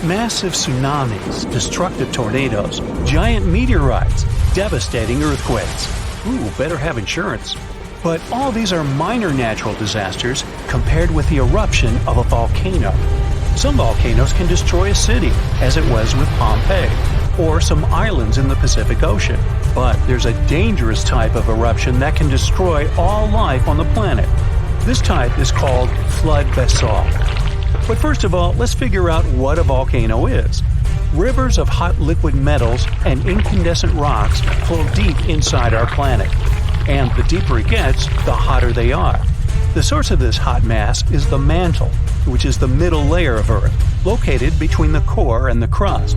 Massive tsunamis, destructive tornadoes, giant meteorites, devastating earthquakes. Ooh, better have insurance. But all these are minor natural disasters compared with the eruption of a volcano. Some volcanoes can destroy a city, as it was with Pompeii, or some islands in the Pacific Ocean. But there's a dangerous type of eruption that can destroy all life on the planet. This type is called flood basalt. But first of all, let's figure out what a volcano is. Rivers of hot liquid metals and incandescent rocks flow deep inside our planet. And the deeper it gets, the hotter they are. The source of this hot mass is the mantle, which is the middle layer of Earth, located between the core and the crust.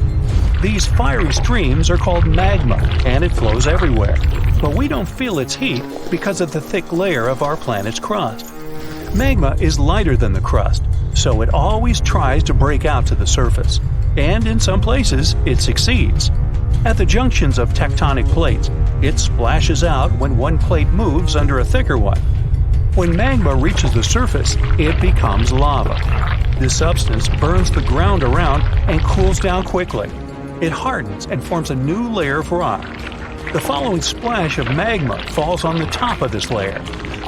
These fiery streams are called magma, and it flows everywhere. But we don't feel its heat because of the thick layer of our planet's crust. Magma is lighter than the crust, so it always tries to break out to the surface. And in some places, it succeeds. At the junctions of tectonic plates, it splashes out when one plate moves under a thicker one. When magma reaches the surface, it becomes lava. This substance burns the ground around and cools down quickly. It hardens and forms a new layer of rock. The following splash of magma falls on the top of this layer.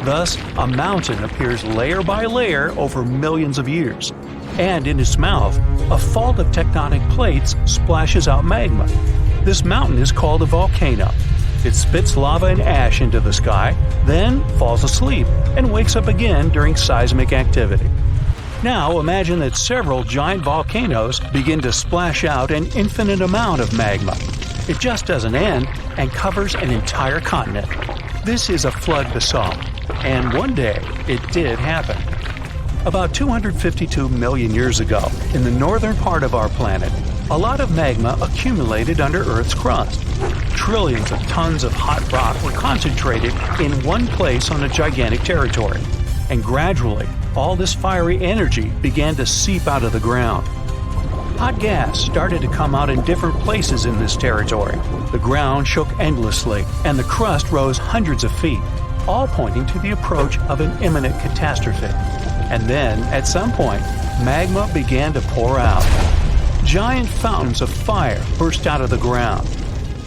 Thus, a mountain appears layer by layer over millions of years. And in its mouth, a fault of tectonic plates splashes out magma. This mountain is called a volcano. It spits lava and ash into the sky, then falls asleep and wakes up again during seismic activity. Now imagine that several giant volcanoes begin to splash out an infinite amount of magma. It just doesn't end and covers an entire continent. This is a flood basalt, and one day it did happen. About 252 million years ago, in the northern part of our planet, a lot of magma accumulated under Earth's crust. Trillions of tons of hot rock were concentrated in one place on a gigantic territory. And gradually, all this fiery energy began to seep out of the ground. Hot gas started to come out in different places in this territory. The ground shook endlessly, and the crust rose hundreds of feet, all pointing to the approach of an imminent catastrophe. And then, at some point, magma began to pour out. Giant fountains of fire burst out of the ground.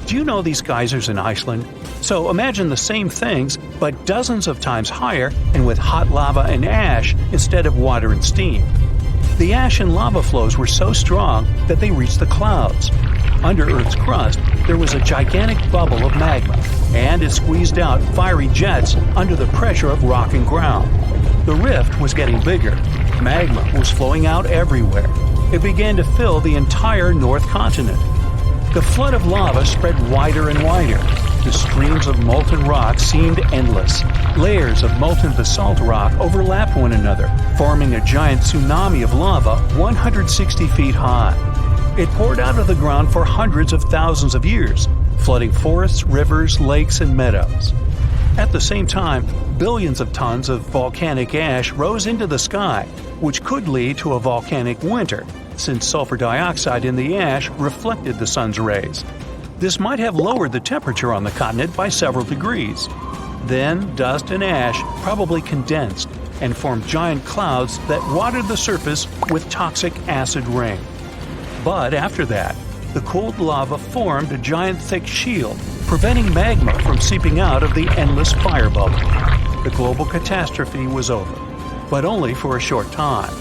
Do you know these geysers in Iceland? So imagine the same things, but dozens of times higher and with hot lava and ash instead of water and steam. The ash and lava flows were so strong that they reached the clouds. Under Earth's crust, there was a gigantic bubble of magma, and it squeezed out fiery jets under the pressure of rock and ground. The rift was getting bigger. Magma was flowing out everywhere. It began to fill the entire North Continent. The flood of lava spread wider and wider. The streams of molten rock seemed endless. Layers of molten basalt rock overlapped one another, forming a giant tsunami of lava 160 feet high. It poured out of the ground for hundreds of thousands of years, flooding forests, rivers, lakes, and meadows. At the same time, billions of tons of volcanic ash rose into the sky, which could lead to a volcanic winter, since sulfur dioxide in the ash reflected the sun's rays. This might have lowered the temperature on the continent by several degrees. Then, dust and ash probably condensed and formed giant clouds that watered the surface with toxic acid rain. But after that, the cooled lava formed a giant thick shield, preventing magma from seeping out of the endless fire bubble. The global catastrophe was over, but only for a short time.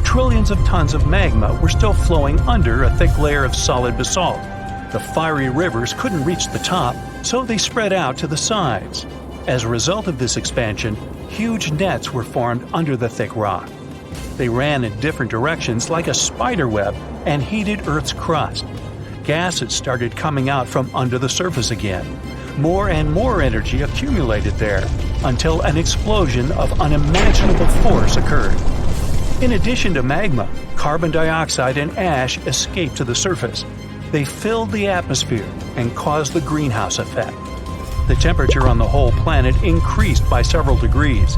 Trillions of tons of magma were still flowing under a thick layer of solid basalt. The fiery rivers couldn't reach the top, so they spread out to the sides. As a result of this expansion, huge nets were formed under the thick rock. They ran in different directions like a spider web and heated Earth's crust. Gases started coming out from under the surface again. More and more energy accumulated there, until an explosion of unimaginable force occurred. In addition to magma, carbon dioxide and ash escaped to the surface. They filled the atmosphere and caused the greenhouse effect. The temperature on the whole planet increased by several degrees.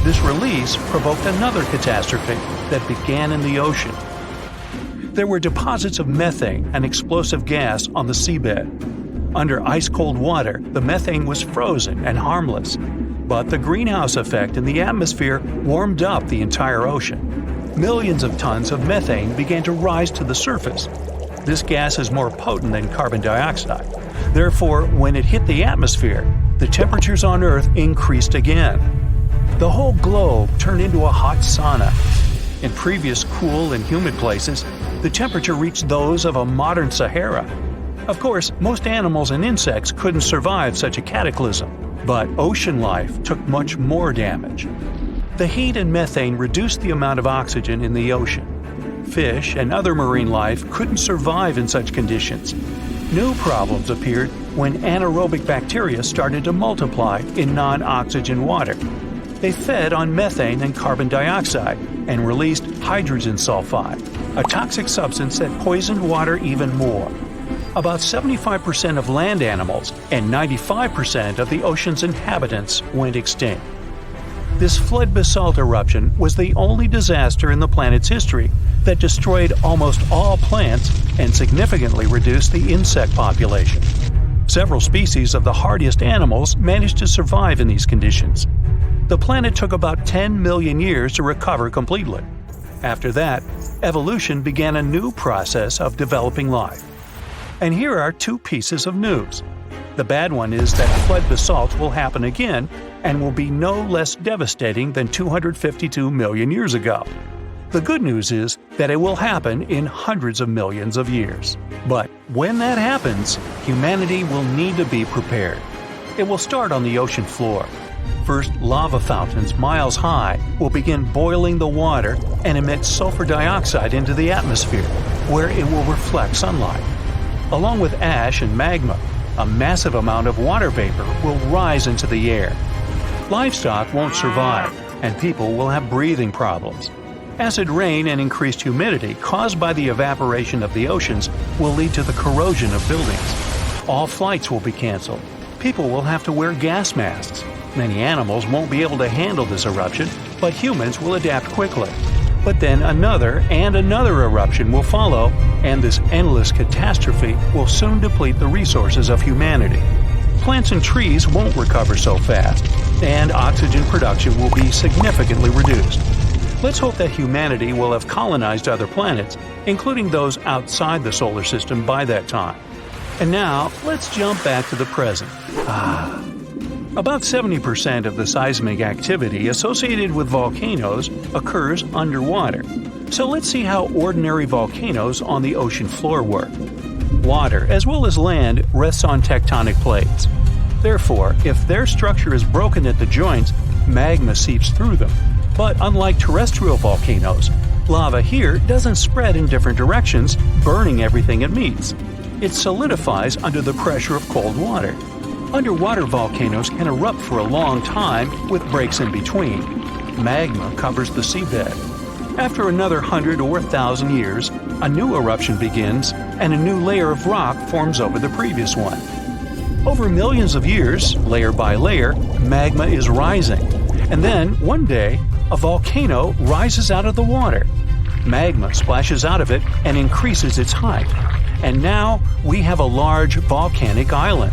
This release provoked another catastrophe that began in the ocean. There were deposits of methane, an explosive gas, on the seabed. Under ice-cold water, the methane was frozen and harmless. But the greenhouse effect in the atmosphere warmed up the entire ocean. millions of tons of methane began to rise to the surface. This gas is more potent than carbon dioxide. Therefore, when it hit the atmosphere, the temperatures on Earth increased again. The whole globe turned into a hot sauna. In previous cool and humid places, the temperature reached those of a modern Sahara. Of course, most animals and insects couldn't survive such a cataclysm, but ocean life took much more damage. The heat and methane reduced the amount of oxygen in the ocean. Fish and other marine life couldn't survive in such conditions. New problems appeared when anaerobic bacteria started to multiply in non-oxygen water. They fed on methane and carbon dioxide and released hydrogen sulfide, a toxic substance that poisoned water even more. About 75% of land animals and 95% of the ocean's inhabitants went extinct. This flood basalt eruption was the only disaster in the planet's history that destroyed almost all plants and significantly reduced the insect population. Several species of the hardiest animals managed to survive in these conditions. The planet took about 10 million years to recover completely. After that, evolution began a new process of developing life. And here are two pieces of news. The bad one is that flood basalt will happen again and will be no less devastating than 252 million years ago. The good news is that it will happen in hundreds of millions of years. But when that happens, humanity will need to be prepared. It will start on the ocean floor. First, lava fountains miles high will begin boiling the water and emit sulfur dioxide into the atmosphere, where it will reflect sunlight. Along with ash and magma, a massive amount of water vapor will rise into the air. Livestock won't survive, and people will have breathing problems. Acid rain and increased humidity caused by the evaporation of the oceans will lead to the corrosion of buildings. All flights will be canceled. People will have to wear gas masks. Many animals won't be able to handle this eruption, but humans will adapt quickly. But then another and another eruption will follow, and this endless catastrophe will soon deplete the resources of humanity. Plants and trees won't recover so fast, and oxygen production will be significantly reduced. Let's hope that humanity will have colonized other planets, including those outside the solar system by that time. And now, let's jump back to the present. About 70% of the seismic activity associated with volcanoes occurs underwater. So let's see how ordinary volcanoes on the ocean floor work. Water, as well as land, rests on tectonic plates. Therefore, if their structure is broken at the joints, magma seeps through them. But unlike terrestrial volcanoes, lava here doesn't spread in different directions, burning everything it meets. It solidifies under the pressure of cold water. Underwater volcanoes can erupt for a long time with breaks in between. Magma covers the seabed. After another 100 or 1,000 years, a new eruption begins and a new layer of rock forms over the previous one. Over millions of years, layer by layer, magma is rising. And then, one day, a volcano rises out of the water. Magma splashes out of it and increases its height. And now we have a large volcanic island.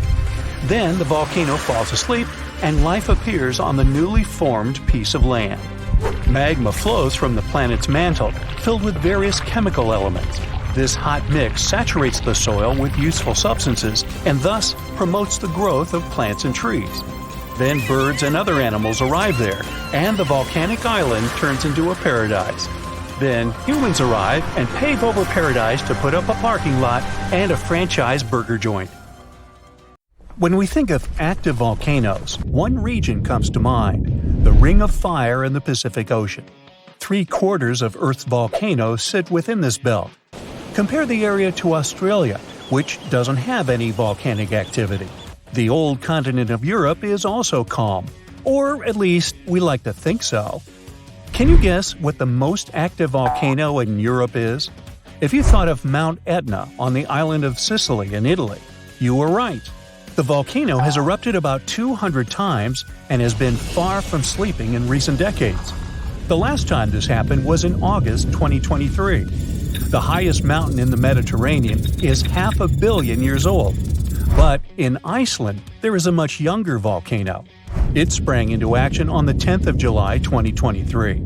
Then the volcano falls asleep and life appears on the newly formed piece of land. Magma flows from the planet's mantle, filled with various chemical elements. This hot mix saturates the soil with useful substances and thus promotes the growth of plants and trees. Then birds and other animals arrive there, and the volcanic island turns into a paradise. Then humans arrive and pave over paradise to put up a parking lot and a franchise burger joint. When we think of active volcanoes, one region comes to mind: the Ring of Fire in the Pacific Ocean. 3/4 of Earth's volcanoes sit within this belt. Compare the area to Australia, which doesn't have any volcanic activity. The old continent of Europe is also calm, or at least we like to think so. Can you guess what the most active volcano in Europe is? If you thought of Mount Etna on the island of Sicily in Italy, you were right. The volcano has erupted about 200 times and has been far from sleeping in recent decades. The last time this happened was in August 2023. The highest mountain in the Mediterranean is 500 million years old. But in Iceland, there is a much younger volcano. It sprang into action on the 10th of July 2023.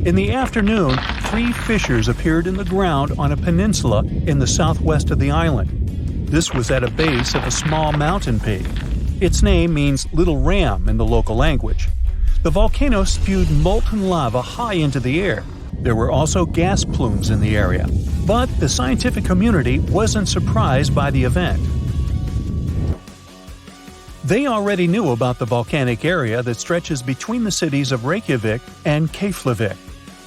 In the afternoon, 3 fissures appeared in the ground on a peninsula in the southwest of the island. This was at a base of a small mountain peak. Its name means Little Ram in the local language. The volcano spewed molten lava high into the air. There were also gas plumes in the area. But the scientific community wasn't surprised by the event. They already knew about the volcanic area that stretches between the cities of Reykjavik and Keflavik.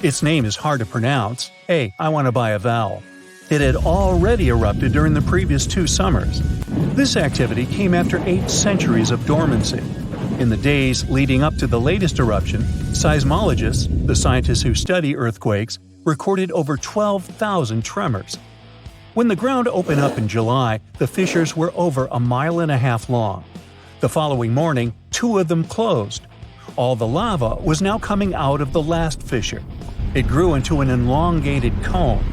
Its name is hard to pronounce. Hey, I want to buy a vowel. It had already erupted during the previous 2 summers. This activity came after 8 centuries of dormancy. In the days leading up to the latest eruption, seismologists, the scientists who study earthquakes, recorded over 12,000 tremors. When the ground opened up in July, the fissures were over 1.5 miles long. The following morning, 2 of them closed. All the lava was now coming out of the last fissure. It grew into an elongated cone,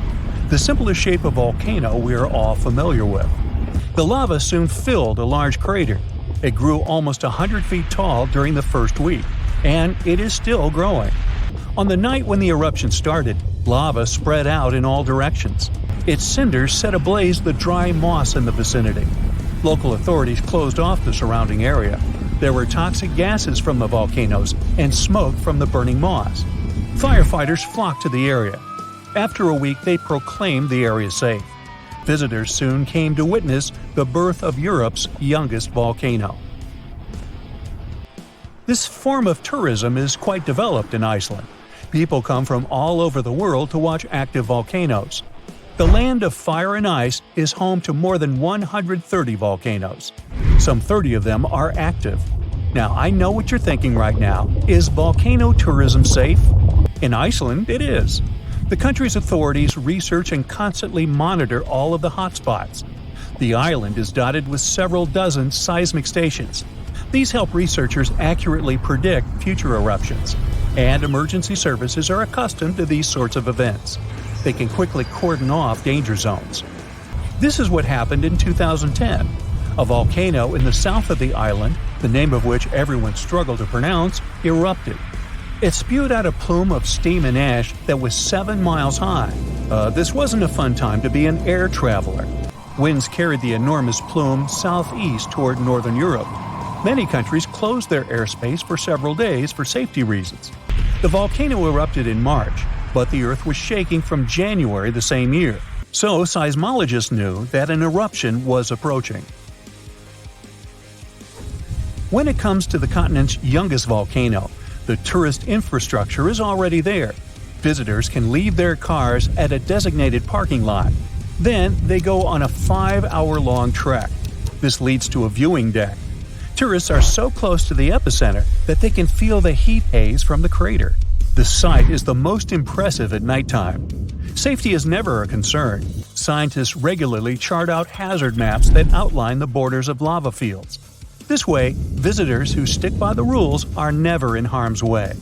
the simplest shape of volcano we are all familiar with. The lava soon filled a large crater. It grew almost 100 feet tall during the first week, and it is still growing. On the night when the eruption started, lava spread out in all directions. Its cinders set ablaze the dry moss in the vicinity. Local authorities closed off the surrounding area. There were toxic gases from the volcanoes and smoke from the burning moss. Firefighters flocked to the area. After a week, they proclaimed the area safe. Visitors soon came to witness the birth of Europe's youngest volcano. This form of tourism is quite developed in Iceland. People come from all over the world to watch active volcanoes. The land of fire and ice is home to more than 130 volcanoes. Some 30 of them are active. Now, I know what you're thinking right now. Is volcano tourism safe? In Iceland, it is. The country's authorities research and constantly monitor all of the hotspots. The island is dotted with several dozen seismic stations. These help researchers accurately predict future eruptions, and emergency services are accustomed to these sorts of events. They can quickly cordon off danger zones. This is what happened in 2010. A volcano in the south of the island, the name of which everyone struggled to pronounce, erupted. It spewed out a plume of steam and ash that was 7 miles high. This wasn't a fun time to be an air traveler. Winds carried the enormous plume southeast toward northern Europe. Many countries closed their airspace for several days for safety reasons. The volcano erupted in March, but the Earth was shaking from January the same year, so seismologists knew that an eruption was approaching. When it comes to the continent's youngest volcano, the tourist infrastructure is already there. Visitors can leave their cars at a designated parking lot. Then they go on a 5-hour-long trek. This leads to a viewing deck. Tourists are so close to the epicenter that they can feel the heat haze from the crater. The sight is the most impressive at nighttime. Safety is never a concern. Scientists regularly chart out hazard maps that outline the borders of lava fields. This way, visitors who stick by the rules are never in harm's way.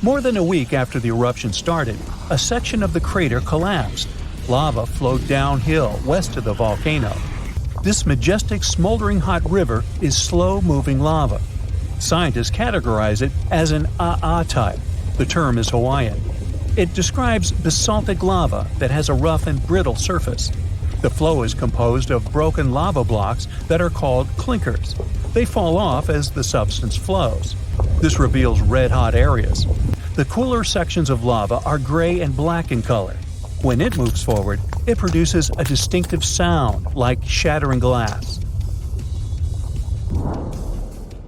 More than a week after the eruption started, a section of the crater collapsed. Lava flowed downhill west of the volcano. This majestic smoldering hot river is slow-moving lava. Scientists categorize it as an AA type. The term is Hawaiian. It describes basaltic lava that has a rough and brittle surface. The flow is composed of broken lava blocks that are called clinkers. They fall off as the substance flows. This reveals red-hot areas. The cooler sections of lava are gray and black in color. When it moves forward, it produces a distinctive sound like shattering glass.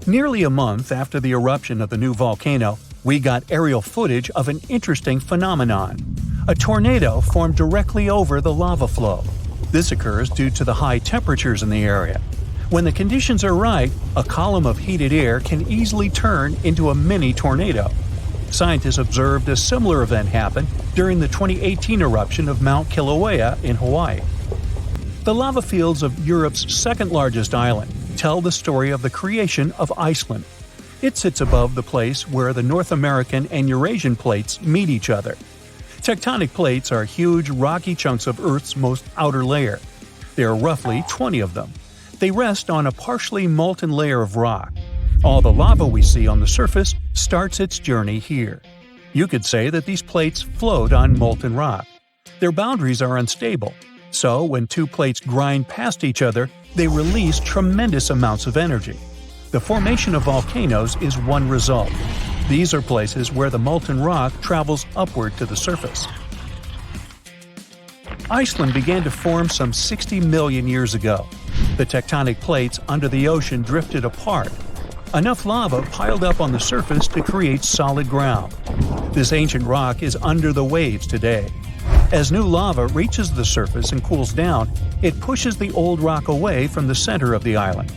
Nearly a month after the eruption of the new volcano, we got aerial footage of an interesting phenomenon. A tornado formed directly over the lava flow. This occurs due to the high temperatures in the area. When the conditions are right, a column of heated air can easily turn into a mini tornado. Scientists observed a similar event happen during the 2018 eruption of Mount Kilauea in Hawaii. The lava fields of Europe's second-largest island tell the story of the creation of Iceland. It sits above the place where the North American and Eurasian plates meet each other. Tectonic plates are huge, rocky chunks of Earth's most outer layer. There are roughly 20 of them. They rest on a partially molten layer of rock. All the lava we see on the surface starts its journey here. You could say that these plates float on molten rock. Their boundaries are unstable, so when two plates grind past each other, they release tremendous amounts of energy. The formation of volcanoes is one result. These are places where the molten rock travels upward to the surface. Iceland began to form some 60 million years ago. The tectonic plates under the ocean drifted apart. Enough lava piled up on the surface to create solid ground. This ancient rock is under the waves today. As new lava reaches the surface and cools down, it pushes the old rock away from the center of the island.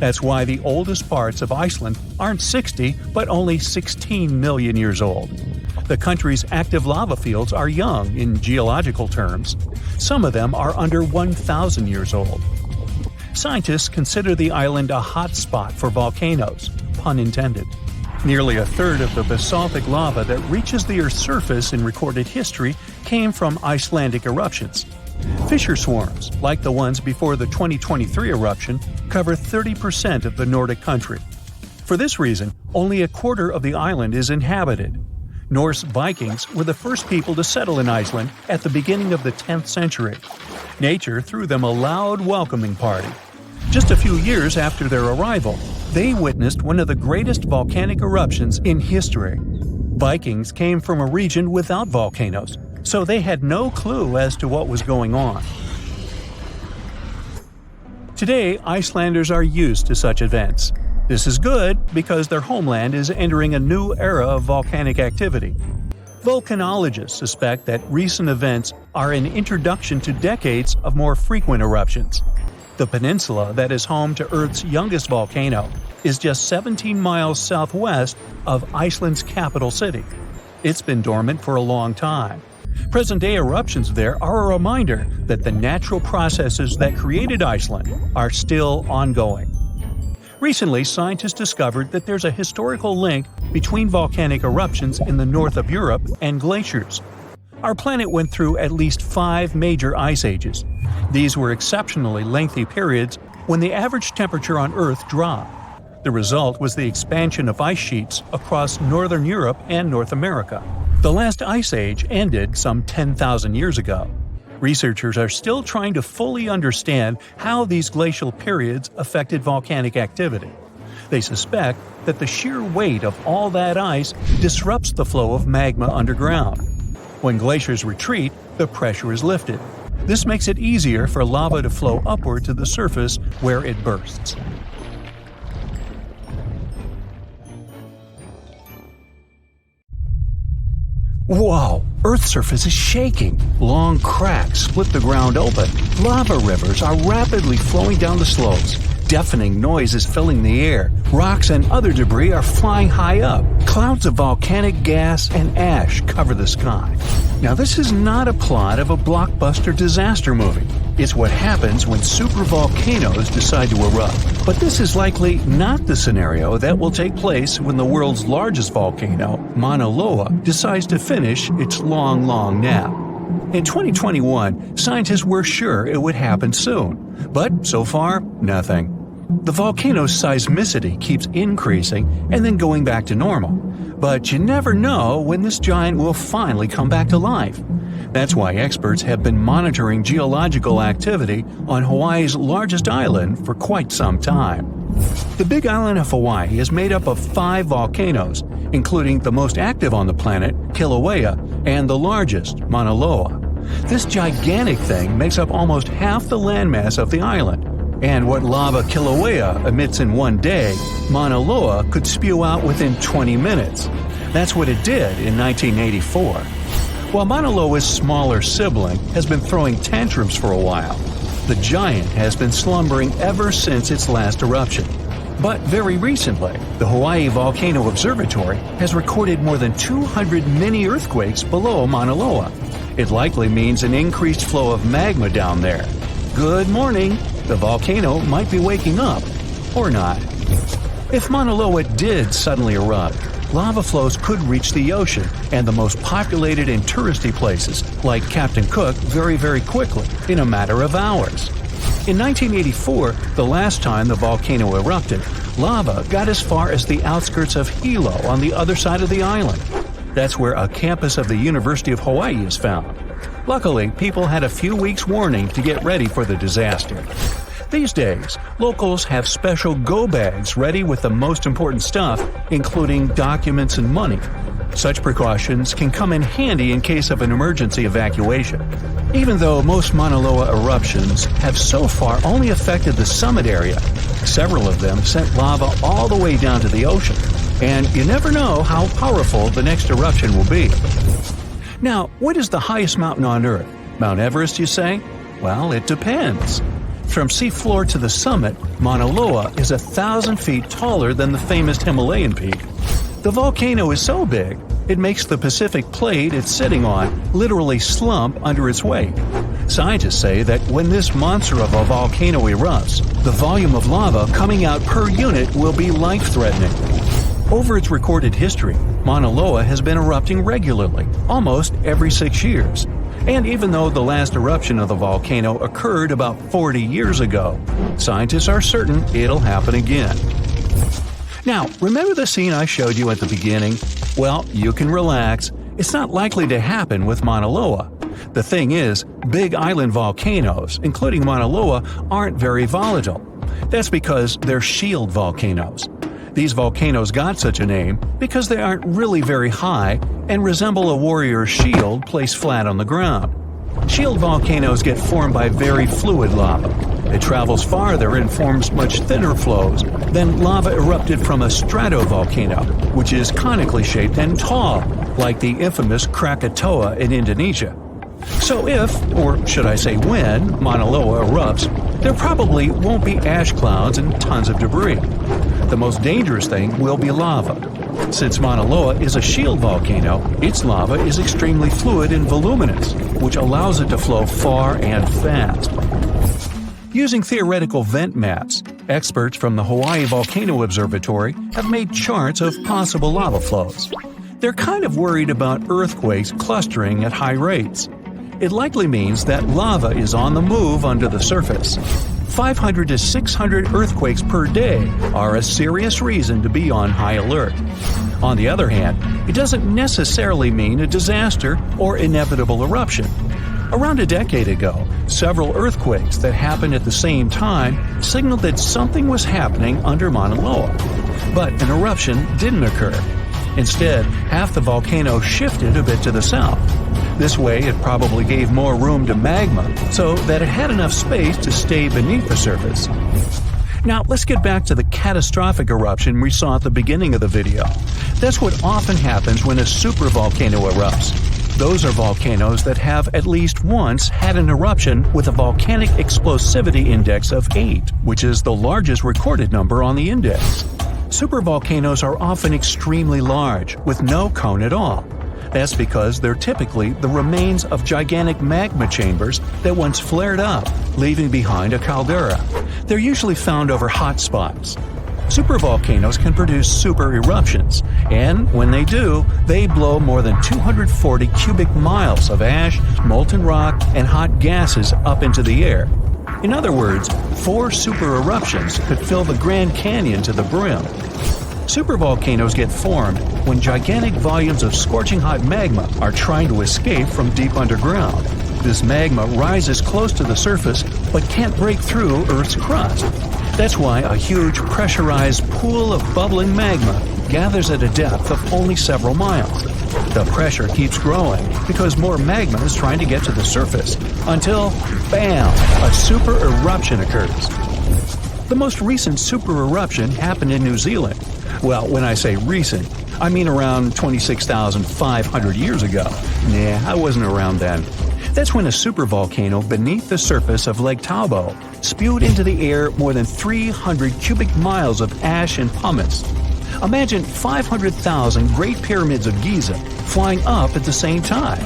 That's why the oldest parts of Iceland aren't 60 but only 16 million years old. The country's active lava fields are young in geological terms. Some of them are under 1,000 years old. Scientists consider the island a hot spot for volcanoes, pun intended. Nearly a third of the basaltic lava that reaches the Earth's surface in recorded history came from Icelandic eruptions. Fissure swarms, like the ones before the 2023 eruption, cover 30% of the Nordic country. For this reason, only a quarter of the island is inhabited. Norse Vikings were the first people to settle in Iceland at the beginning of the 10th century. Nature threw them a loud welcoming party. Just a few years after their arrival, they witnessed one of the greatest volcanic eruptions in history. Vikings came from a region without volcanoes, so they had no clue as to what was going on. Today, Icelanders are used to such events. This is good because their homeland is entering a new era of volcanic activity. Volcanologists suspect that recent events are an introduction to decades of more frequent eruptions. The peninsula that is home to Earth's youngest volcano is just 17 miles southwest of Iceland's capital city. It's been dormant for a long time. Present-day eruptions there are a reminder that the natural processes that created Iceland are still ongoing. Recently, scientists discovered that there's a historical link between volcanic eruptions in the north of Europe and glaciers. Our planet went through at least 5 major ice ages. These were exceptionally lengthy periods when the average temperature on Earth dropped. The result was the expansion of ice sheets across northern Europe and North America. The last ice age ended some 10,000 years ago. Researchers are still trying to fully understand how these glacial periods affected volcanic activity. They suspect that the sheer weight of all that ice disrupts the flow of magma underground. When glaciers retreat, the pressure is lifted. This makes it easier for lava to flow upward to the surface where it bursts. Whoa! Earth's surface is shaking. Long cracks split the ground open. Lava rivers are rapidly flowing down the slopes. Deafening noise is filling the air. Rocks and other debris are flying high up. Clouds of volcanic gas and ash cover the sky. Now, this is not a plot of a blockbuster disaster movie. It's what happens when supervolcanoes decide to erupt. But this is likely not the scenario that will take place when the world's largest volcano, Mauna Loa, decides to finish its long nap. In 2021, scientists were sure it would happen soon, but so far, nothing. The volcano's seismicity keeps increasing and then going back to normal, but you never know when this giant will finally come back to life. That's why experts have been monitoring geological activity on Hawaii's largest island for quite some time. The Big Island of Hawaii is made up of 5 volcanoes, including the most active on the planet, Kilauea, and the largest, Mauna Loa. This gigantic thing makes up almost half the landmass of the island, and what lava Kilauea emits in one day, Mauna Loa could spew out within 20 minutes. That's what it did in 1984. While Mauna Loa's smaller sibling has been throwing tantrums for a while, the giant has been slumbering ever since its last eruption. But very recently, the Hawaii Volcano Observatory has recorded more than 200 mini-earthquakes below Mauna Loa. It likely means an increased flow of magma down there. Good morning! The volcano might be waking up. Or not. If Mauna Loa did suddenly erupt, lava flows could reach the ocean and the most populated and touristy places, like Captain Cook, very quickly, in a matter of hours. In 1984, the last time the volcano erupted, lava got as far as the outskirts of Hilo on the other side of the island. That's where a campus of the University of Hawaii is found. Luckily, people had a few weeks' warning to get ready for the disaster. These days, locals have special go bags ready with the most important stuff, including documents and money. Such precautions can come in handy in case of an emergency evacuation. Even though most Mauna Loa eruptions have so far only affected the summit area, several of them sent lava all the way down to the ocean, and you never know how powerful the next eruption will be. Now, what is the highest mountain on Earth? Mount Everest, you say? Well, it depends. From seafloor to the summit, Mauna Loa is 1,000 feet taller than the famous Himalayan peak. The volcano is so big, it makes the Pacific plate it's sitting on literally slump under its weight. Scientists say that when this monster of a volcano erupts, the volume of lava coming out per unit will be life-threatening. Over its recorded history, Mauna Loa has been erupting regularly, almost every 6 years. And even though the last eruption of the volcano occurred about 40 years ago, scientists are certain it'll happen again. Now, remember the scene I showed you at the beginning? Well, you can relax. It's not likely to happen with Mauna Loa. The thing is, big island volcanoes, including Mauna Loa, aren't very volatile. That's because they're shield volcanoes. These volcanoes got such a name because they aren't really very high and resemble a warrior's shield placed flat on the ground. Shield volcanoes get formed by very fluid lava. It travels farther and forms much thinner flows than lava erupted from a stratovolcano, which is conically shaped and tall, like the infamous Krakatoa in Indonesia. So if, or should I say when, Mauna Loa erupts, there probably won't be ash clouds and tons of debris. The most dangerous thing will be lava. Since Mauna Loa is a shield volcano, its lava is extremely fluid and voluminous, which allows it to flow far and fast. Using theoretical vent maps, experts from the Hawaii Volcano Observatory have made charts of possible lava flows. They're kind of worried about earthquakes clustering at high rates. It likely means that lava is on the move under the surface. 500 to 600 earthquakes per day are a serious reason to be on high alert. On the other hand, it doesn't necessarily mean a disaster or inevitable eruption. Around a decade ago, several earthquakes that happened at the same time signaled that something was happening under Mauna Loa. But an eruption didn't occur. Instead, half the volcano shifted a bit to the south. This way, it probably gave more room to magma so that it had enough space to stay beneath the surface. Now, let's get back to the catastrophic eruption we saw at the beginning of the video. That's what often happens when a supervolcano erupts. Those are volcanoes that have at least once had an eruption with a volcanic explosivity index of 8, which is the largest recorded number on the index. Supervolcanoes are often extremely large, with no cone at all. That's because they're typically the remains of gigantic magma chambers that once flared up, leaving behind a caldera. They're usually found over hot spots. Supervolcanoes can produce super eruptions, and when they do, they blow more than 240 cubic miles of ash, molten rock, and hot gases up into the air. In other words, 4 super eruptions could fill the Grand Canyon to the brim. Supervolcanoes get formed when gigantic volumes of scorching hot magma are trying to escape from deep underground. This magma rises close to the surface but can't break through Earth's crust. That's why a huge pressurized pool of bubbling magma gathers at a depth of only several miles. The pressure keeps growing because more magma is trying to get to the surface until, bam, a super eruption occurs. The most recent super eruption happened in New Zealand. Well, when I say recent, I mean around 26,500 years ago. Nah, I wasn't around then. That's when a supervolcano beneath the surface of Lake Tahoe spewed into the air more than 300 cubic miles of ash and pumice. Imagine 500,000 Great Pyramids of Giza flying up at the same time.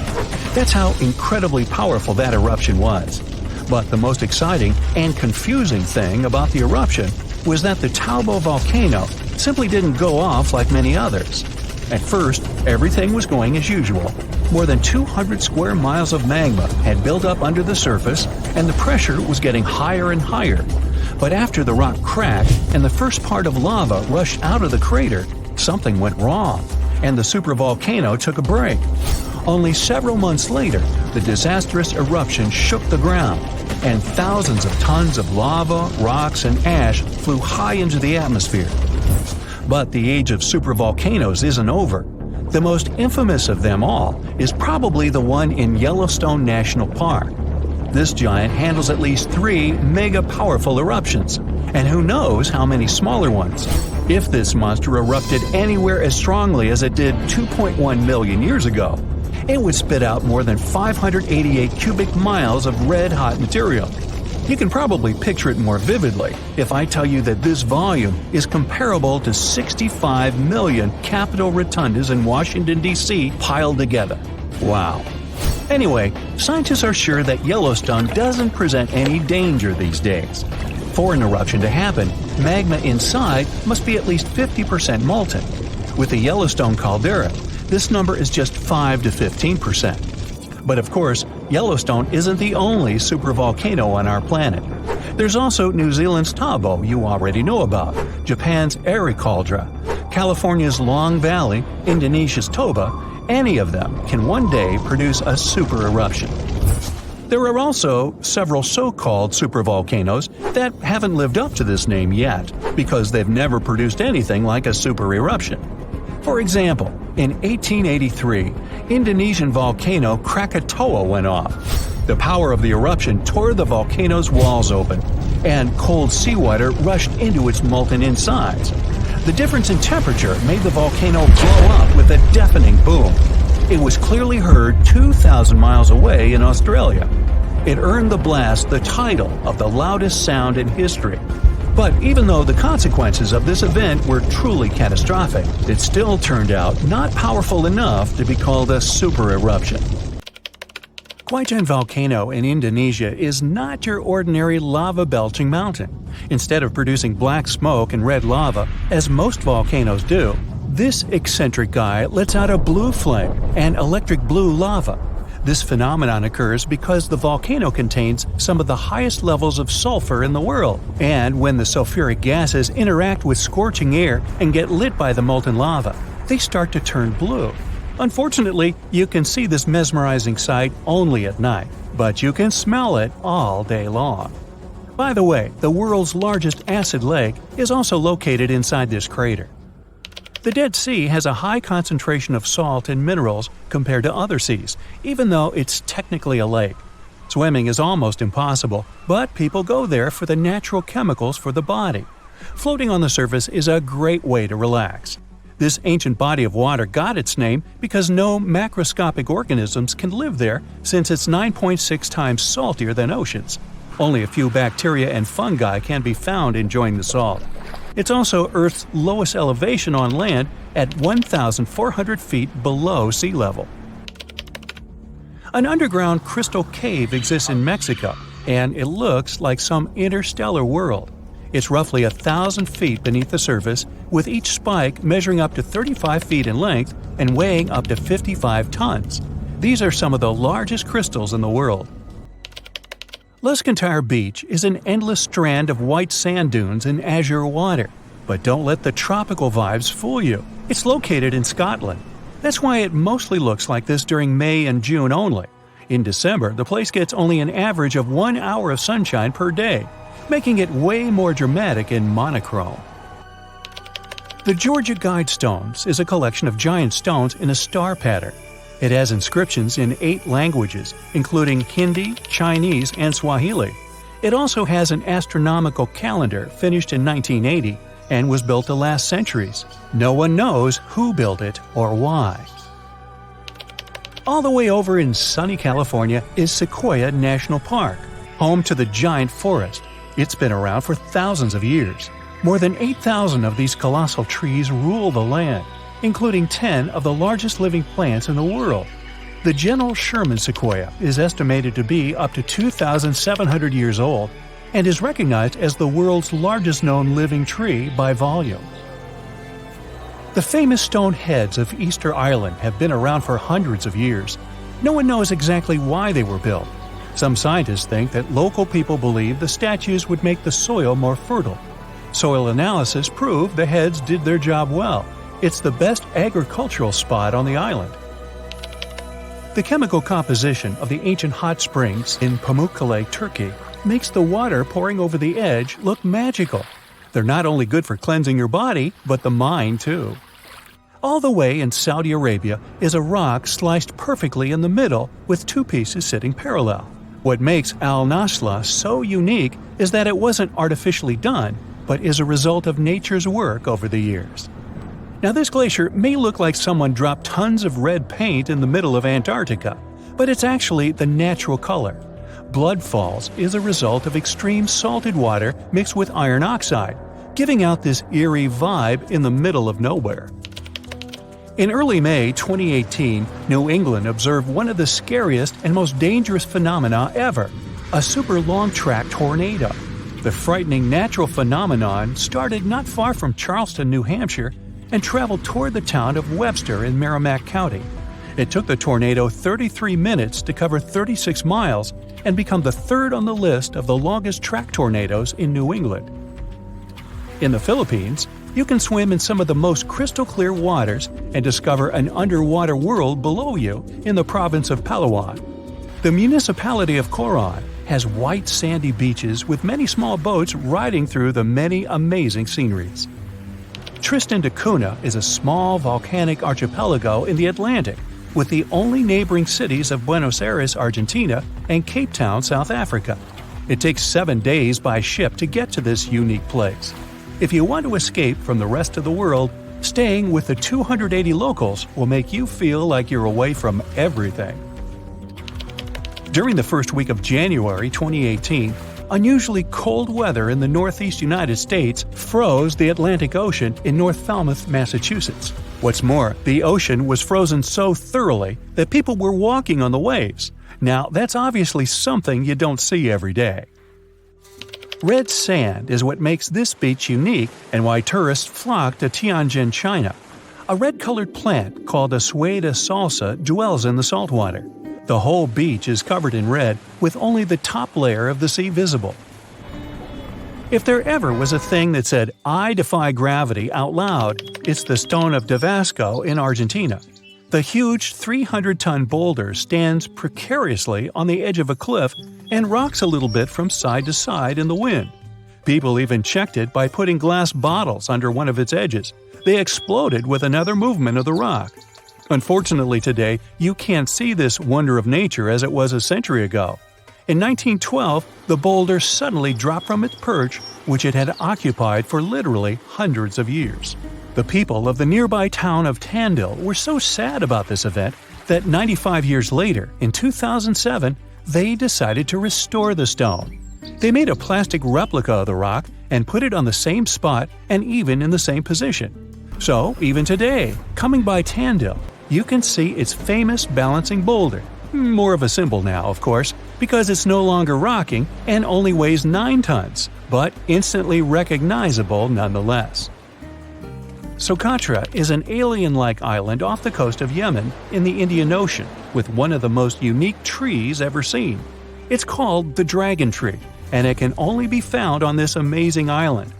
That's how incredibly powerful that eruption was. But the most exciting and confusing thing about the eruption was that the Tahoe volcano simply didn't go off like many others. At first, everything was going as usual. More than 200 square miles of magma had built up under the surface, and the pressure was getting higher and higher. But after the rock cracked and the first part of lava rushed out of the crater, something went wrong. and the supervolcano took a break. Only several months later, the disastrous eruption shook the ground, and thousands of tons of lava, rocks, and ash flew high into the atmosphere. But the age of supervolcanoes isn't over. The most infamous of them all is probably the one in Yellowstone National Park. This giant handles at least 3 mega-powerful eruptions, and who knows how many smaller ones. If this monster erupted anywhere as strongly as it did 2.1 million years ago, it would spit out more than 588 cubic miles of red-hot material. You can probably picture it more vividly if I tell you that this volume is comparable to 65 million Capitol rotundas in Washington, D.C. piled together. Wow. Anyway, scientists are sure that Yellowstone doesn't present any danger these days. For an eruption to happen, magma inside must be at least 50% molten. With the Yellowstone caldera, this number is just 5 to 15%. But of course, Yellowstone isn't the only supervolcano on our planet. There's also New Zealand's Tabo you already know about, Japan's Eri Caldera, California's Long Valley, Indonesia's Toba. Any of them can one day produce a super eruption. There are also several so-called supervolcanoes that haven't lived up to this name yet because they've never produced anything like a super eruption. For example, in 1883, Indonesian volcano Krakatoa went off. The power of the eruption tore the volcano's walls open, and cold seawater rushed into its molten insides. The difference in temperature made the volcano blow up with a deafening boom. It was clearly heard 2,000 miles away in Australia. It earned the blast the title of the loudest sound in history. But even though the consequences of this event were truly catastrophic, it still turned out not powerful enough to be called a super eruption. Huayjan Volcano in Indonesia is not your ordinary lava-belching mountain. Instead of producing black smoke and red lava, as most volcanoes do, this eccentric guy lets out a blue flame and electric blue lava. This phenomenon occurs because the volcano contains some of the highest levels of sulfur in the world, and when the sulfuric gases interact with scorching air and get lit by the molten lava, they start to turn blue. Unfortunately, you can see this mesmerizing sight only at night, but you can smell it all day long. By the way, the world's largest acid lake is also located inside this crater. The Dead Sea has a high concentration of salt and minerals compared to other seas, even though it's technically a lake. Swimming is almost impossible, but people go there for the natural chemicals for the body. Floating on the surface is a great way to relax. This ancient body of water got its name because no macroscopic organisms can live there since it's 9.6 times saltier than oceans. Only a few bacteria and fungi can be found enjoying the salt. It's also Earth's lowest elevation on land at 1,400 feet below sea level. An underground crystal cave exists in Mexico, and it looks like some interstellar world. It's roughly 1,000 feet beneath the surface, with each spike measuring up to 35 feet in length and weighing up to 55 tons. These are some of the largest crystals in the world. Luscantar Beach is an endless strand of white sand dunes and azure water. But don't let the tropical vibes fool you. It's located in Scotland. That's why it mostly looks like this during May and June only. In December, the place gets only an average of 1 hour of sunshine per day, making it way more dramatic and monochrome. The Georgia Guidestones is a collection of giant stones in a star pattern. It has inscriptions in 8 languages, including Hindi, Chinese, and Swahili. It also has an astronomical calendar finished in 1980 and was built to last centuries. No one knows who built it or why. All the way over in sunny California is Sequoia National Park, home to the giant forest. It's been around for thousands of years. More than 8,000 of these colossal trees rule the land, including 10 of the largest living plants in the world. The General Sherman sequoia is estimated to be up to 2,700 years old and is recognized as the world's largest known living tree by volume. The famous stone heads of Easter Island have been around for hundreds of years. No one knows exactly why they were built. Some scientists think that local people believe the statues would make the soil more fertile. Soil analysis proved the heads did their job well, It's the best agricultural spot on the island. The chemical composition of the ancient hot springs in Pamukkale, Turkey, makes the water pouring over the edge look magical. They're not only good for cleansing your body, but the mind too. All the way in Saudi Arabia is a rock sliced perfectly in the middle with two pieces sitting parallel. What makes Al Nasla so unique is that it wasn't artificially done, but is a result of nature's work over the years. Now, this glacier may look like someone dropped tons of red paint in the middle of Antarctica, but it's actually the natural color. Blood falls is a result of extreme salted water mixed with iron oxide, giving out this eerie vibe in the middle of nowhere. In early May 2018, New England observed one of the scariest and most dangerous phenomena ever, a super long-track tornado. The frightening natural phenomenon started not far from Charleston, New Hampshire, and traveled toward the town of Webster in Merrimack County. It took the tornado 33 minutes to cover 36 miles and become the third on the list of the longest track tornadoes in New England. In the Philippines, you can swim in some of the most crystal-clear waters and discover an underwater world below you in the province of Palawan. The municipality of Coron has white sandy beaches with many small boats riding through the many amazing sceneries. Tristan da Cunha is a small volcanic archipelago in the Atlantic, with the only neighboring cities of Buenos Aires, Argentina, and Cape Town, South Africa. It takes 7 days by ship to get to this unique place. If you want to escape from the rest of the world, staying with the 280 locals will make you feel like you're away from everything. During the first week of January 2018, unusually cold weather in the northeast United States froze the Atlantic Ocean in North Falmouth, Massachusetts. What's more, the ocean was frozen so thoroughly that people were walking on the waves. Now, that's obviously something you don't see every day. Red sand is what makes this beach unique and why tourists flock to Tianjin, China. A red-colored plant called a sueda salsa dwells in the saltwater. The whole beach is covered in red, with only the top layer of the sea visible. If there ever was a thing that said, "I defy gravity" out loud, it's the stone of Tabasco in Argentina. The huge 300-ton boulder stands precariously on the edge of a cliff and rocks a little bit from side to side in the wind. People even checked it by putting glass bottles under one of its edges. They exploded with another movement of the rock. Unfortunately today, you can't see this wonder of nature as it was a century ago. In 1912, the boulder suddenly dropped from its perch, which it had occupied for literally hundreds of years. The people of the nearby town of Tandil were so sad about this event that 95 years later, in 2007, they decided to restore the stone. They made a plastic replica of the rock and put it on the same spot and even in the same position. So, even today, coming by Tandil, you can see its famous balancing boulder. More of a symbol now, of course, because it's no longer rocking and only weighs 9 tons, but instantly recognizable nonetheless. Socotra is an alien-like island off the coast of Yemen in the Indian Ocean, with one of the most unique trees ever seen. It's called the dragon tree, and it can only be found on this amazing island.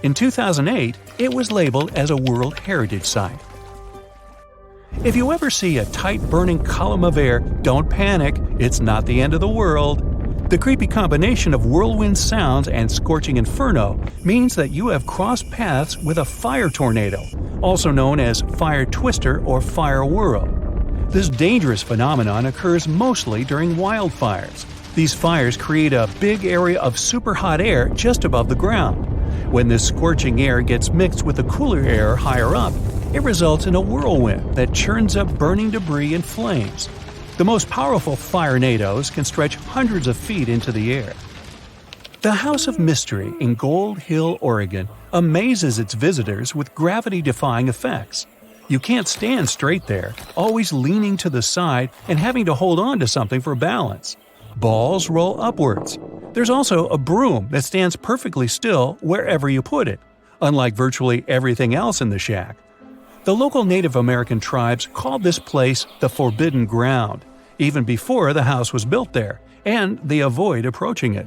In 2008, it was labeled as a World Heritage Site. If you ever see a tight burning column of air, don't panic, it's not the end of the world. The creepy combination of whirlwind sounds and scorching inferno means that you have crossed paths with a fire tornado, also known as fire twister or fire whirl. This dangerous phenomenon occurs mostly during wildfires. These fires create a big area of super hot air just above the ground. When this scorching air gets mixed with the cooler air higher up, it results in a whirlwind that churns up burning debris and flames. The most powerful firenadoes can stretch hundreds of feet into the air. The House of Mystery in Gold Hill, Oregon, amazes its visitors with gravity-defying effects. You can't stand straight there, always leaning to the side and having to hold on to something for balance. Balls roll upwards. There's also a broom that stands perfectly still wherever you put it, unlike virtually everything else in the shack. The local Native American tribes called this place the Forbidden Ground, even before the house was built there, and they avoid approaching it.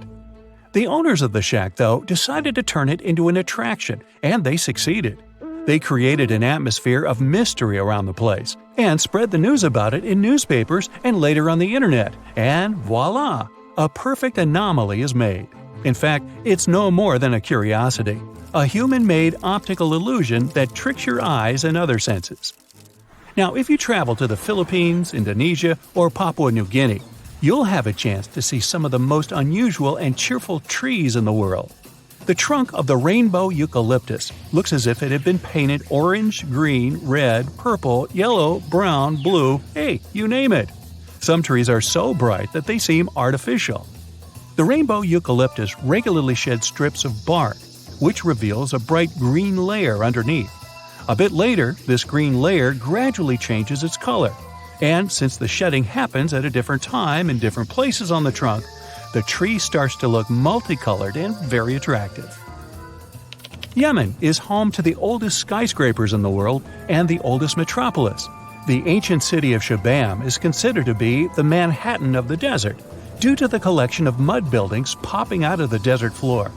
The owners of the shack, though, decided to turn it into an attraction, and they succeeded. They created an atmosphere of mystery around the place and spread the news about it in newspapers and later on the internet, and voila! A perfect anomaly is made. In fact, it's no more than a curiosity, a human-made optical illusion that tricks your eyes and other senses. Now, if you travel to the Philippines, Indonesia, or Papua New Guinea, you'll have a chance to see some of the most unusual and cheerful trees in the world. The trunk of the rainbow eucalyptus looks as if it had been painted orange, green, red, purple, yellow, brown, blue, hey, you name it. Some trees are so bright that they seem artificial. The rainbow eucalyptus regularly sheds strips of bark, which reveals a bright green layer underneath. A bit later, this green layer gradually changes its color, and since the shedding happens at a different time in different places on the trunk, the tree starts to look multicolored and very attractive. Yemen is home to the oldest skyscrapers in the world and the oldest metropolis. The ancient city of Shabam is considered to be the Manhattan of the desert, due to the collection of mud buildings popping out of the desert floor.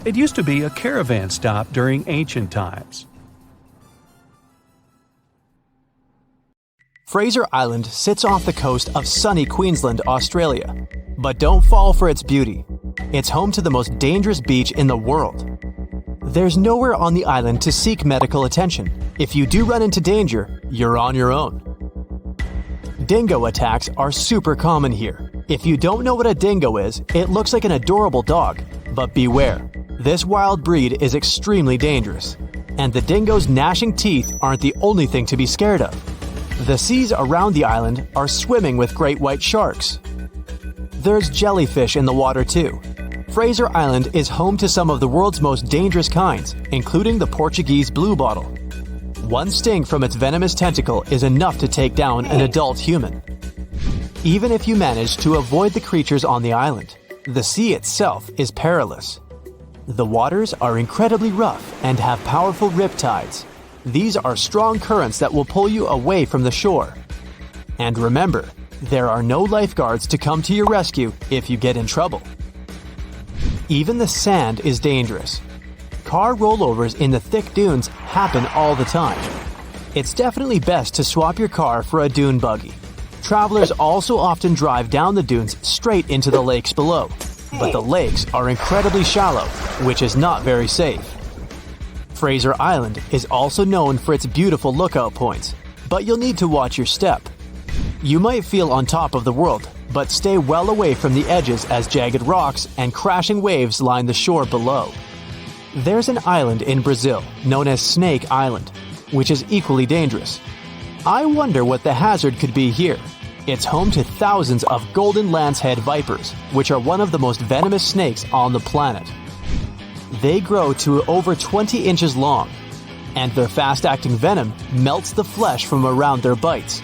It used to be a caravan stop during ancient times. Fraser Island sits off the coast of sunny Queensland, Australia. But don't fall for its beauty. It's home to the most dangerous beach in the world. There's nowhere on the island to seek medical attention. If you do run into danger, you're on your own. Dingo attacks are super common here. If you don't know what a dingo is, it looks like an adorable dog. But beware, this wild breed is extremely dangerous. And the dingo's gnashing teeth aren't the only thing to be scared of. The seas around the island are swimming with great white sharks. There's jellyfish in the water too. Fraser Island is home to some of the world's most dangerous kinds, including the Portuguese bluebottle. One sting from its venomous tentacle is enough to take down an adult human. Even if you manage to avoid the creatures on the island, the sea itself is perilous. The waters are incredibly rough and have powerful riptides. These are strong currents that will pull you away from the shore. And remember, there are no lifeguards to come to your rescue if you get in trouble. Even the sand is dangerous. Car rollovers in the thick dunes happen all the time. It's definitely best to swap your car for a dune buggy. Travelers also often drive down the dunes straight into the lakes below, but the lakes are incredibly shallow, which is not very safe. Fraser Island is also known for its beautiful lookout points, but you'll need to watch your step. You might feel on top of the world, but stay well away from the edges as jagged rocks and crashing waves line the shore below. There's an island in Brazil known as Snake Island, which is equally dangerous. I wonder what the hazard could be here. It's home to thousands of golden lancehead vipers, which are one of the most venomous snakes on the planet. They grow to over 20 inches long, and their fast-acting venom melts the flesh from around their bites.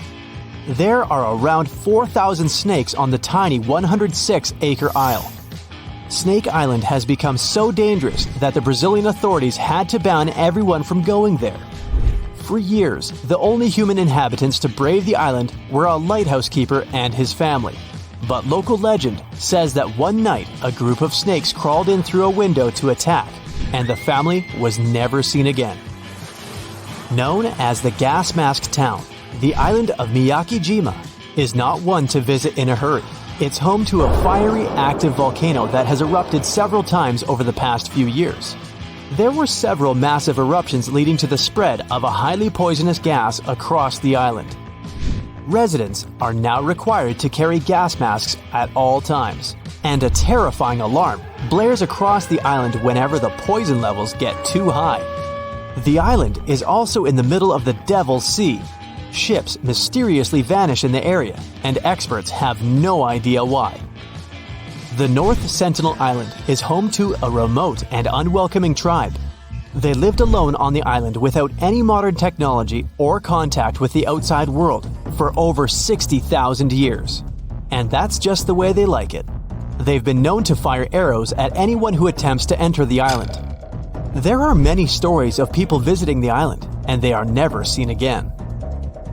There are around 4,000 snakes on the tiny 106-acre isle. Snake Island has become so dangerous that the Brazilian authorities had to ban everyone from going there. For years, the only human inhabitants to brave the island were a lighthouse keeper and his family. But local legend says that one night a group of snakes crawled in through a window to attack, and the family was never seen again. Known as the gas mask town, the island of Miyakijima is not one to visit in a hurry. It's home to a fiery, active volcano that has erupted several times over the past few years. There were several massive eruptions leading to the spread of a highly poisonous gas across the island. Residents are now required to carry gas masks at all times, and a terrifying alarm blares across the island whenever the poison levels get too high. The island is also in the middle of the Devil's Sea. Ships mysteriously vanish in the area, and experts have no idea why. The North Sentinel Island is home to a remote and unwelcoming tribe. They lived alone on the island without any modern technology or contact with the outside world for over 60,000 years. And that's just the way they like it. They've been known to fire arrows at anyone who attempts to enter the island. There are many stories of people visiting the island, and they are never seen again.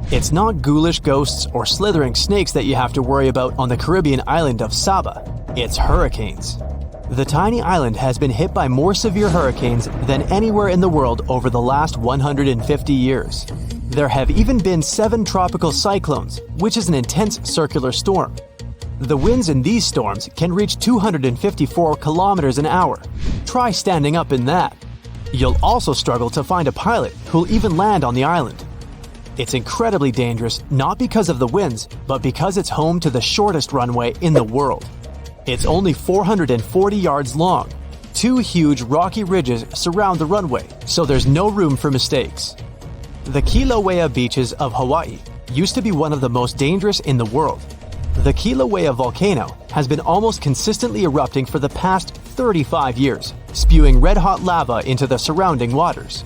It's not ghoulish ghosts or slithering snakes that you have to worry about on the Caribbean island of Saba. It's hurricanes. The tiny island has been hit by more severe hurricanes than anywhere in the world over the last 150 years. There have even been 7 tropical cyclones, which is an intense circular storm. The winds in these storms can reach 254 kilometers an hour. Try standing up in that. You'll also struggle to find a pilot who'll even land on the island. It's incredibly dangerous not because of the winds, but because it's home to the shortest runway in the world. It's only 440 yards long. 2 huge rocky ridges surround the runway, so there's no room for mistakes. The Kilauea beaches of Hawaii used to be one of the most dangerous in the world. The Kilauea volcano has been almost consistently erupting for the past 35 years, spewing red-hot lava into the surrounding waters.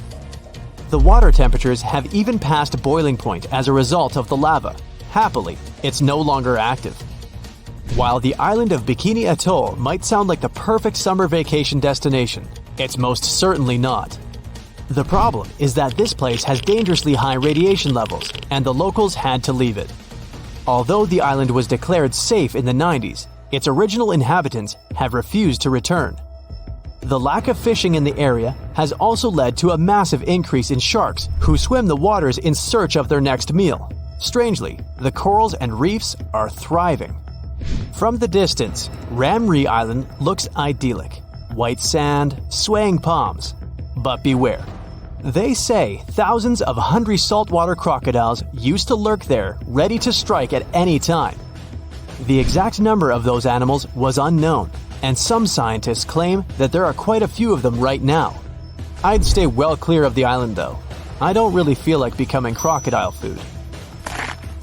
The water temperatures have even passed boiling point as a result of the lava. Happily, it's no longer active. While the island of Bikini Atoll might sound like the perfect summer vacation destination, it's most certainly not. The problem is that this place has dangerously high radiation levels, and the locals had to leave it. Although the island was declared safe in the 90s, its original inhabitants have refused to return. The lack of fishing in the area has also led to a massive increase in sharks who swim the waters in search of their next meal. Strangely, the corals and reefs are thriving. From the distance, Ramree Island looks idyllic. White sand, swaying palms. But beware. They say thousands of hungry saltwater crocodiles used to lurk there, ready to strike at any time. The exact number of those animals was unknown, and some scientists claim that there are quite a few of them right now. I'd stay well clear of the island though. I don't really feel like becoming crocodile food.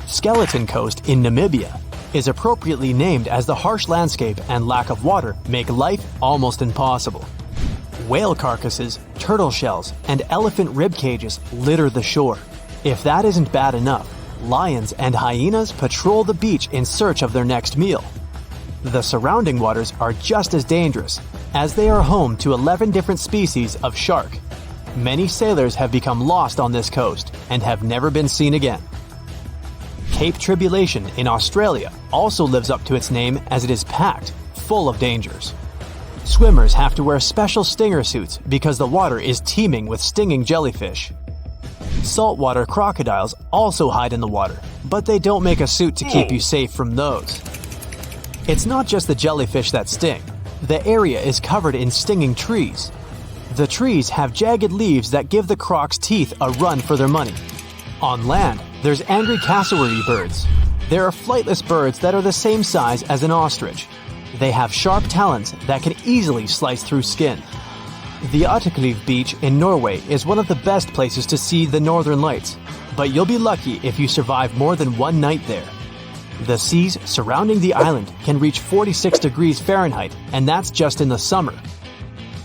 Skeleton Coast in Namibia is appropriately named as the harsh landscape and lack of water make life almost impossible. Whale carcasses, turtle shells, and elephant rib cages litter the shore. If that isn't bad enough, lions and hyenas patrol the beach in search of their next meal. The surrounding waters are just as dangerous, as they are home to 11 different species of shark. Many sailors have become lost on this coast and have never been seen again. Cape Tribulation in Australia also lives up to its name as it is packed, full of dangers. Swimmers have to wear special stinger suits because the water is teeming with stinging jellyfish. Saltwater crocodiles also hide in the water, but they don't make a suit to keep you safe from those. It's not just the jellyfish that sting. The area is covered in stinging trees. The trees have jagged leaves that give the croc's teeth a run for their money. On land, there's angry cassowary birds. There are flightless birds that are the same size as an ostrich. They have sharp talons that can easily slice through skin. The Utterkleiv beach in Norway is one of the best places to see the northern lights, but you'll be lucky if you survive more than one night there. The seas surrounding the island can reach 46 degrees Fahrenheit, and that's just in the summer.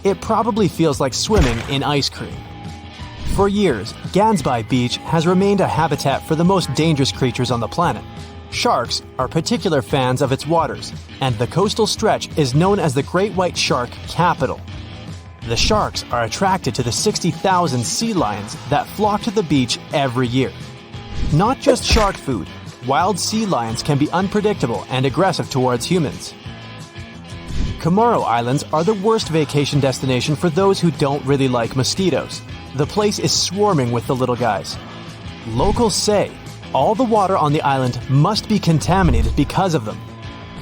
It probably feels like swimming in ice cream. For years, Gansby Beach has remained a habitat for the most dangerous creatures on the planet. Sharks are particular fans of its waters, and the coastal stretch is known as the Great White Shark Capital. The sharks are attracted to the 60,000 sea lions that flock to the beach every year. Not just shark food, wild sea lions can be unpredictable and aggressive towards humans. Comoro Islands are the worst vacation destination for those who don't really like mosquitoes. The place is swarming with the little guys. Locals say all the water on the island must be contaminated because of them.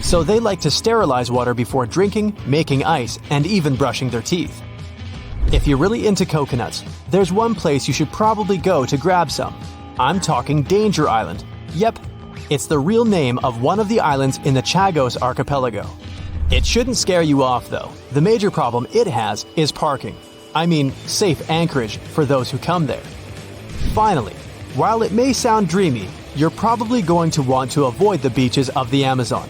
So they like to sterilize water before drinking, making ice, and even brushing their teeth. If you're really into coconuts, there's one place you should probably go to grab some. I'm talking Danger Island. Yep, it's the real name of one of the islands in the Chagos archipelago. It shouldn't scare you off though. The major problem it has is parking. I mean, safe anchorage for those who come there. Finally, while it may sound dreamy, you're probably going to want to avoid the beaches of the Amazon.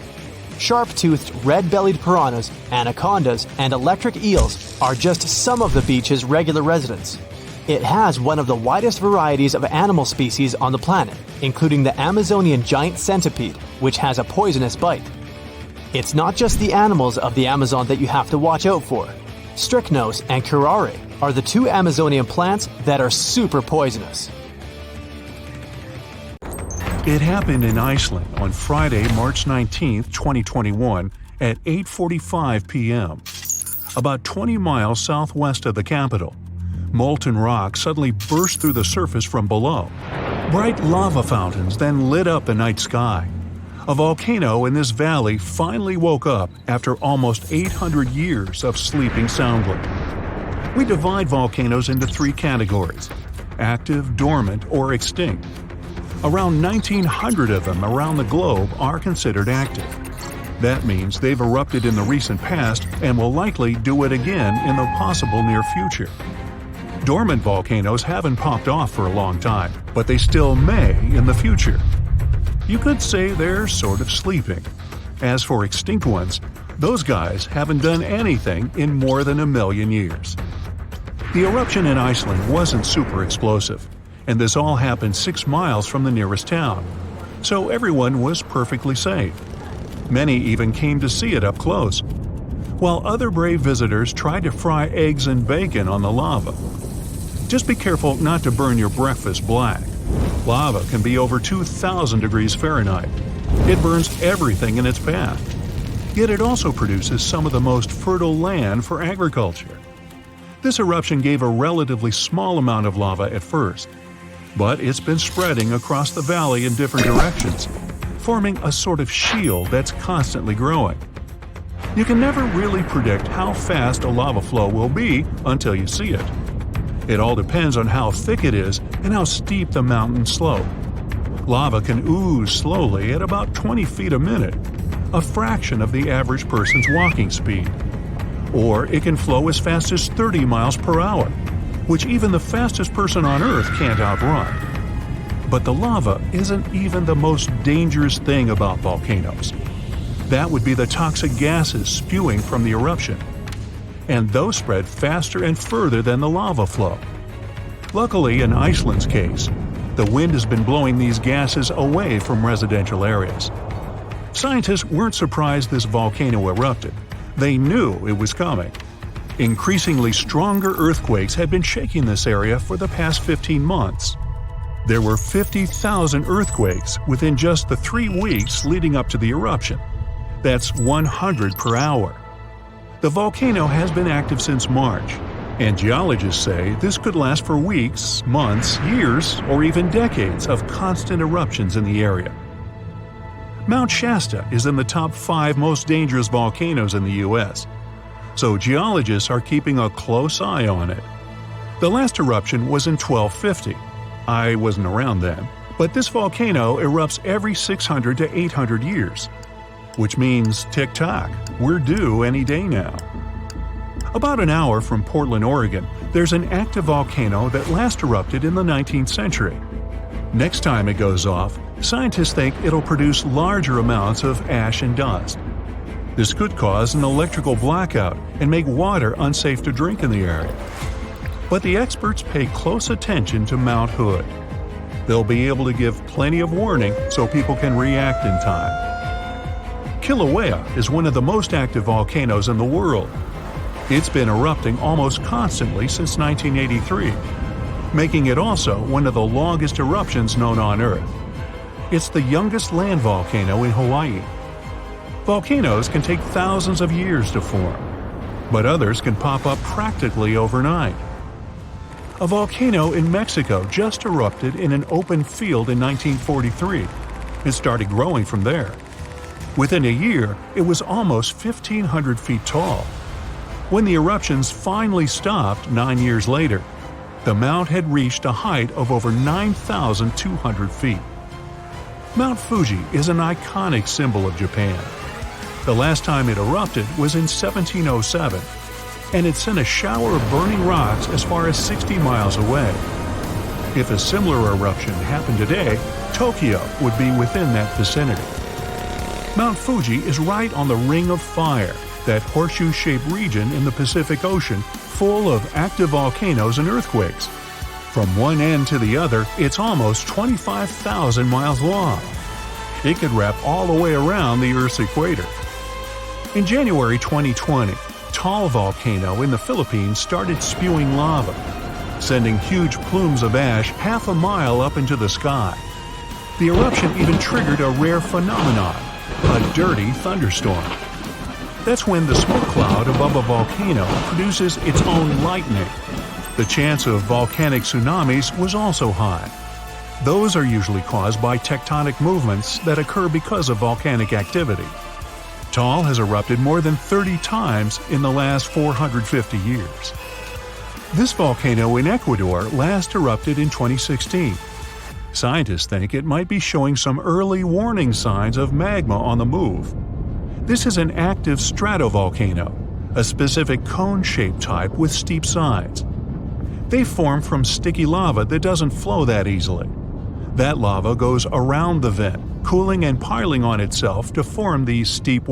Sharp-toothed red-bellied piranhas, anacondas, and electric eels are just some of the beach's regular residents. It has one of the widest varieties of animal species on the planet, including the Amazonian giant centipede, which has a poisonous bite. It's not just the animals of the Amazon that you have to watch out for. Strychnos and curare are the 2 Amazonian plants that are super poisonous. It happened in Iceland on Friday, March 19, 2021 at 8:45 p.m. about 20 miles southwest of the capital. Molten rock suddenly burst through the surface from below. Bright lava fountains then lit up the night sky. A volcano in this valley finally woke up after almost 800 years of sleeping soundly. We divide volcanoes into three categories: active, dormant, or extinct. Around 1,900 of them around the globe are considered active. That means they've erupted in the recent past and will likely do it again in the possible near future. Dormant volcanoes haven't popped off for a long time, but they still may in the future. You could say they're sort of sleeping. As for extinct ones, those guys haven't done anything in more than 1 million years. The eruption in Iceland wasn't super explosive, and this all happened 6 miles from the nearest town, so everyone was perfectly safe. Many even came to see it up close, while other brave visitors tried to fry eggs and bacon on the lava. Just be careful not to burn your breakfast black. Lava can be over 2,000 degrees Fahrenheit. It burns everything in its path. Yet it also produces some of the most fertile land for agriculture. This eruption gave a relatively small amount of lava at first, but it's been spreading across the valley in different directions, forming a sort of shield that's constantly growing. You can never really predict how fast a lava flow will be until you see it. It all depends on how thick it is and how steep the mountain slope. Lava can ooze slowly at about 20 feet a minute, a fraction of the average person's walking speed. Or it can flow as fast as 30 miles per hour, which even the fastest person on Earth can't outrun. But the lava isn't even the most dangerous thing about volcanoes. That would be the toxic gases spewing from the eruption. And those spread faster and further than the lava flow. Luckily, in Iceland's case, the wind has been blowing these gases away from residential areas. Scientists weren't surprised this volcano erupted. They knew it was coming. Increasingly stronger earthquakes had been shaking this area for the past 15 months. There were 50,000 earthquakes within just the 3 weeks leading up to the eruption. That's 100 per hour. The volcano has been active since March, and geologists say this could last for weeks, months, years, or even decades of constant eruptions in the area. Mount Shasta is in the top 5 most dangerous volcanoes in the U.S., so geologists are keeping a close eye on it. The last eruption was in 1250. I wasn't around then, but this volcano erupts every 600 to 800 years. Which means tick-tock, we're due any day now. About an hour from Portland, Oregon, there's an active volcano that last erupted in the 19th century. Next time it goes off, scientists think it'll produce larger amounts of ash and dust. This could cause an electrical blackout and make water unsafe to drink in the area. But the experts pay close attention to Mount Hood. They'll be able to give plenty of warning so people can react in time. Kilauea is one of the most active volcanoes in the world. It's been erupting almost constantly since 1983, making it also one of the longest eruptions known on Earth. It's the youngest land volcano in Hawaii. Volcanoes can take thousands of years to form, but others can pop up practically overnight. A volcano in Mexico just erupted in an open field in 1943. It started growing from there. Within a year, it was almost 1,500 feet tall. When the eruptions finally stopped 9 years later, the mount had reached a height of over 9,200 feet. Mount Fuji is an iconic symbol of Japan. The last time it erupted was in 1707, and it sent a shower of burning rocks as far as 60 miles away. If a similar eruption happened today, Tokyo would be within that vicinity. Mount Fuji is right on the Ring of Fire, that horseshoe-shaped region in the Pacific Ocean full of active volcanoes and earthquakes. From one end to the other, it's almost 25,000 miles long. It could wrap all the way around the Earth's equator. In January 2020, Taal volcano in the Philippines started spewing lava, sending huge plumes of ash half a mile up into the sky. The eruption even triggered a rare phenomenon, a dirty thunderstorm. That's when the smoke cloud above a volcano produces its own lightning. The chance of volcanic tsunamis was also high. Those are usually caused by tectonic movements that occur because of volcanic activity. Taal has erupted more than 30 times in the last 450 years. This volcano in Ecuador last erupted in 2016. Scientists think it might be showing some early warning signs of magma on the move. This is an active stratovolcano, a specific cone-shaped type with steep sides. They form from sticky lava that doesn't flow that easily. That lava goes around the vent, cooling and piling on itself to form these steep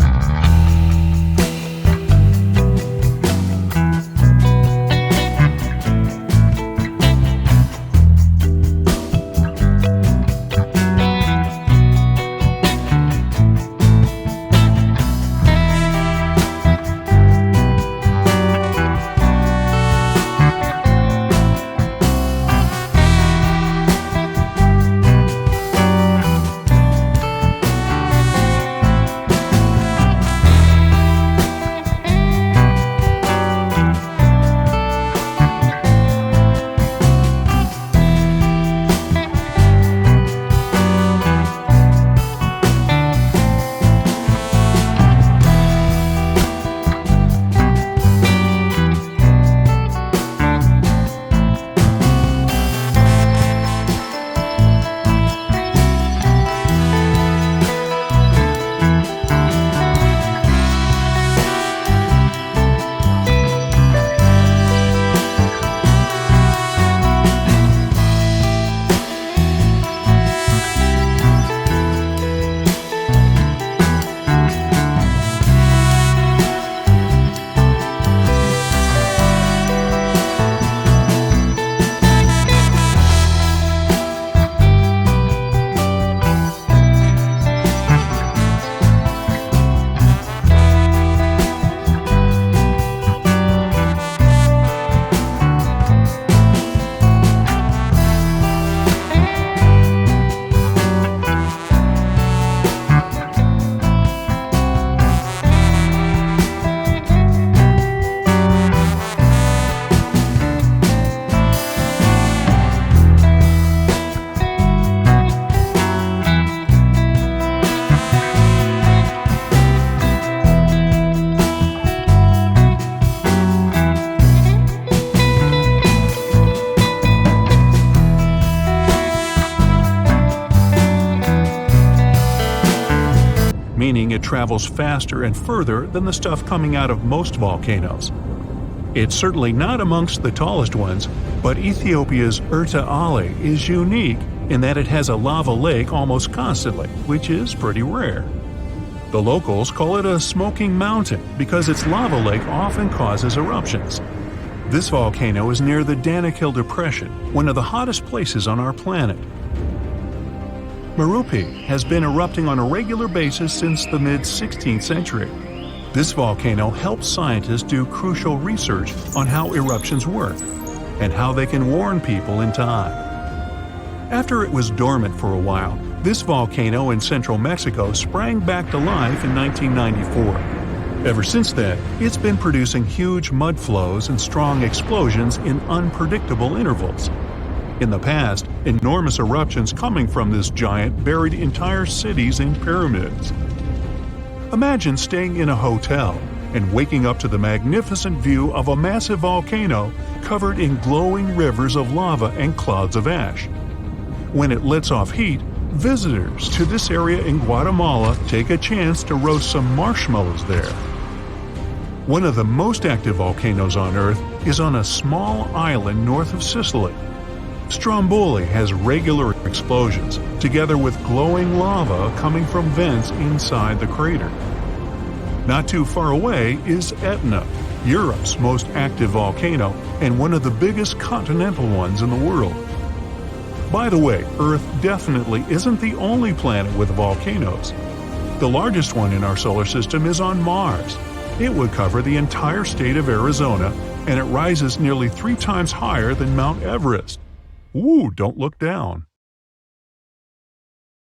meaning it travels faster and further than the stuff coming out of most volcanoes. It's certainly not amongst the tallest ones, but Ethiopia's Erta Ale is unique in that it has a lava lake almost constantly, which is pretty rare. The locals call it a smoking mountain because its lava lake often causes eruptions. This volcano is near the Danakil Depression, one of the hottest places on our planet. Merupi has been erupting on a regular basis since the mid-16th century. This volcano helps scientists do crucial research on how eruptions work and how they can warn people in time. After it was dormant for a while, this volcano in central Mexico sprang back to life in 1994. Ever since then, it's been producing huge mud flows and strong explosions in unpredictable intervals. In the past, enormous eruptions coming from this giant buried entire cities in pyramids. Imagine staying in a hotel and waking up to the magnificent view of a massive volcano covered in glowing rivers of lava and clouds of ash. When it lets off heat, visitors to this area in Guatemala take a chance to roast some marshmallows there. One of the most active volcanoes on Earth is on a small island north of Sicily. Stromboli has regular explosions, together with glowing lava coming from vents inside the crater. Not too far away is Etna, Europe's most active volcano and one of the biggest continental ones in the world. By the way, Earth definitely isn't the only planet with volcanoes. The largest one in our solar system is on Mars. It would cover the entire state of Arizona, and it rises nearly 3 times higher than Mount Everest. Ooh, don't look down.